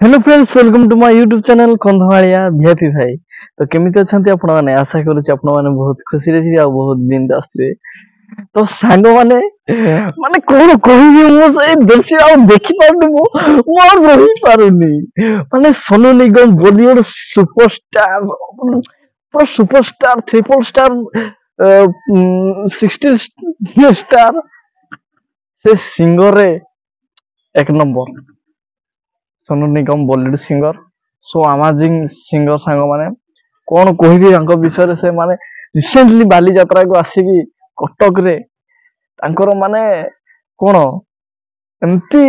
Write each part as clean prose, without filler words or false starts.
Hello friends, welcome to my YouTube channel कंधमालिया VIP भाई। तो केमिति अछंती आपण माने? आशा करूची आपण माने बहुत खुशी रे आ बहुत बिंदास रे। तो सांग माने माने कोन कहिबी मो से देसी आ देखि पाउनी मो मोर रही पारुनी। माने सोनू निगम बॉलीवुड सुपरस्टार, पूरा सुपरस्टार, ट्रिपल स्टार, 60 स्टार से सिंगर रे एक number Sonu Nigam Bollywood singer. So amazing singer song माने कौन कहबी विषय से माने रिसेंटली बाली यात्रा को आसिकी कटक रे तांकर माने कौन एमती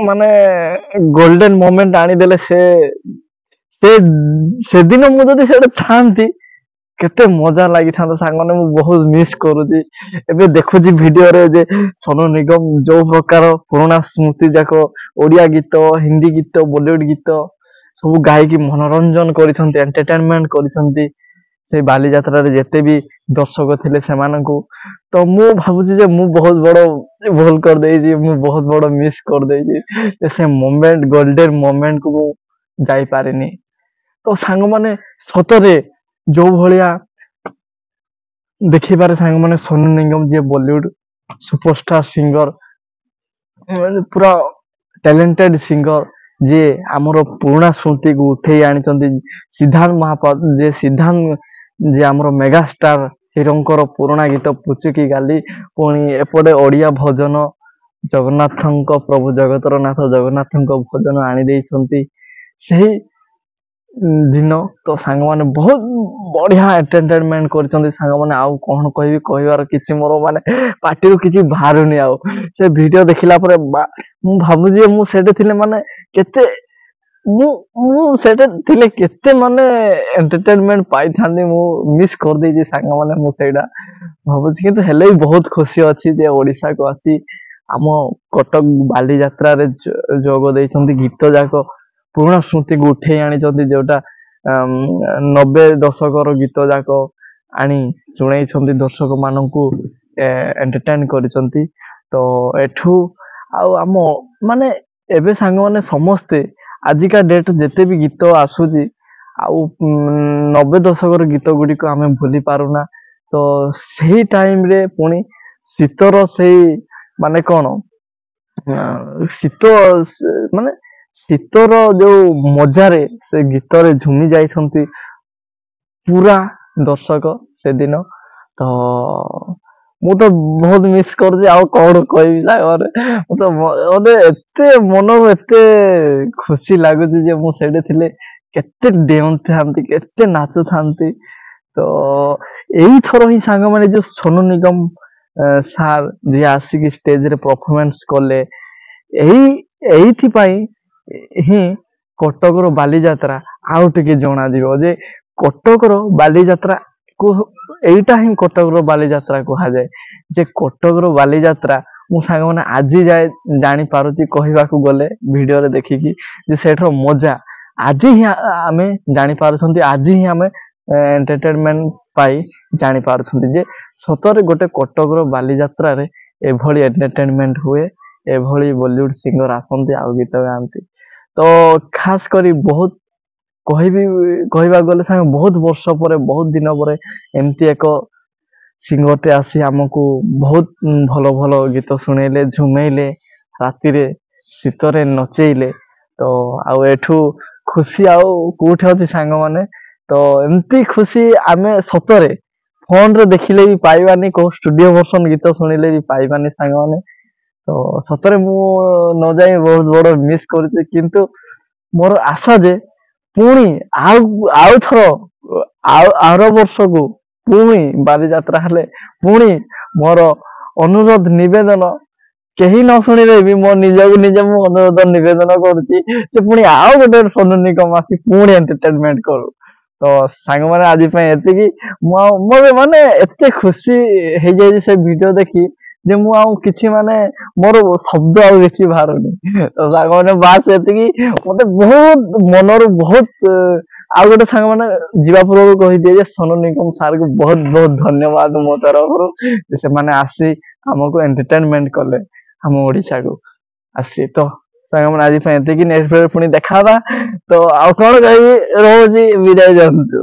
माने गोल्डन मोमेंट आनी देले से से दिन मु जदी सेडे थांती केते मजा लागि था सांगने मु बहुत मिस करूची। एबे देखुची वीडियो रे जे सोनू निगम जो प्रकार पुराना स्मृति जाको ओडिया गीत, हिंदी गीत, बॉलीवुड गीत सब गायकी मनोरंजन करिसंती, एंटरटेनमेंट करिसंती से बाली यात्रा रे जेते भी दर्शक थिले सेमानकु। तो मु भाबुची जे मु बहुत बड़ो भूल कर देजी, मु बहुत बड़ो मिस कर देजी से मोमेंट, गोल्डन मोमेंट को मु जाई पारिनी। तो सांग माने सतरे जो भलिया देखि पारे सांग माने सोनू निगम जे बॉलीवुड सुपरस्टार सिंगर, पूरा टैलेंटेड सिंगर जे आमर पुराना स्मृति को उठे आनी सिद्धांत महापात्र जे सिद्धांत जे आमर मेगा स्टार हिरोंकर पुराना गीत पुचुकी गाली पुणी एपटे ओडिया भजन जगन्नाथ प्रभु जगतर नाथ जगन्नाथ भजन आनी देइछंती सही दिन। तो सांग माने बहुत बढ़िया एंटरटेनमेंट करछंती सांग माने। आउ कोन कहबी कहबार किछि मोर माने पार्टी किछि बाहरुनी। आउ से वीडियो देखिला परे मु भाबु जे मु सेटे थिले माने केते मु सेटे थिले केते माने एंटरटेनमेंट पाई थांदी। मु मिस कर देई जे सांग माने मु सेडा भाबु छी, किंतु हेले बहुत खुशी अछि जे ओडिसा को आसी आम कटक बाली यात्रा रे जोग देइछंती। गीत जाको पुराना स्मृति को उठे आनी जोटा 90 दशकर गीत जाक आनी शुणाई दर्शक मानू एंटरटेन करिसंती। तो एठू आम माने एबे सांग माने समस्ते आजिका डेट जेते भी गीत आसुची आउ 90 दशकर गीत गुडी को आमे भूली पारुना। तो सही टाइम रे पुणी शीतर से माने कौन शीत माने शीतर जो मजारे से गीत रे झुमी जाइछंती पूरा दर्शक से दिन। तो मु तो बहुत मिस कर आउ कौन कहबी सागर तो मते एते मन एते खुशी लागुची जे मु सेडे थिले केते डेंस थांती, केते नाचु थांती। तो एही थरो ही सांग माने जो सोनू निगम सार जे आसिक स्टेज रे परफॉर्मेंस कले एही पाई ही कटक बाली यात्रा आउ टिके जना दिबो जे कटक बाली यात्रा को एटा ही कटक बाली यात्रा कहा जाए जे कटक बाली यात्रा मु सांग माने आज जाए जानी पारुची कहबा को गले वीडियो रे देखिकी जे सेठर मजा आज ही आमे जानी पारुछंती, आज ही आमे एंटरटेनमेंट पाई जानी पारुछंती जे सतरे गोटे कटक बाली यात्रा रे एभली एंटरटेनमेंट हुए, एभली बॉलीवुड सिंगर आसंती आ गीत गांती। तो खास करी बहुत कहबा गले सांग बहुत वर्ष पर बहुत दिन पर एमती एक सिंगर टे आसी आमको बहुत भलो भलो गीत सुनेले, झुमेले, राति रे शीतरे नचेइले। तो आउ एठू खुशी आउ कोठे अछि सांग माने। तो एमती खुशी आमे सतरे फोन रे देखिले भी पाइबानी, को स्टूडियो वर्जन गीत सुनिले भी पाइबानी सांग माने। तो सतरे मु न जाई बहुत बड़ मिस करछि, किंतु मोर आशा जे पुणी आउ थरो आर वर्ष को पुणी बाली यात्रा हेले पुणी मोर अनुरोध निवेदन केही न शुणिले भी मो निजक निजे मु अनुरोध निवेदन करूची जे पुणी आउ गोटे सोनू निगम आसी पुणी एंटरटेनमेंट करू। तो सांग माने आज एति कि मोर माने एते खुशी हे जाई से वीडियो देखी जे मु आउ किछि माने मोर शब्द आउ किछि बाहरुनी। तो सांग माने बात एति कि मते बहुत मनर बहुत आउ गोटे सांग माने जीवा पूर्व कहि दिए जे सोनू निगम सार को बहुत बहुत धन्यवाद मो तरफ से माने आसी हमको एंटरटेनमेंट कले हम ओडिसा को आसी। तो ସାଙ୍ଗମାନେ ଆଜି ପାଇଁ ଏତିକି, ନେକ୍ସଟ ଭିଡିଓରେ ପୁଣି ଦେଖା ହବା। ତ ଆଉ କଣ କହିବି, ରହୁଛି, ବିଦାୟ ଦିଅନ୍ତୁ।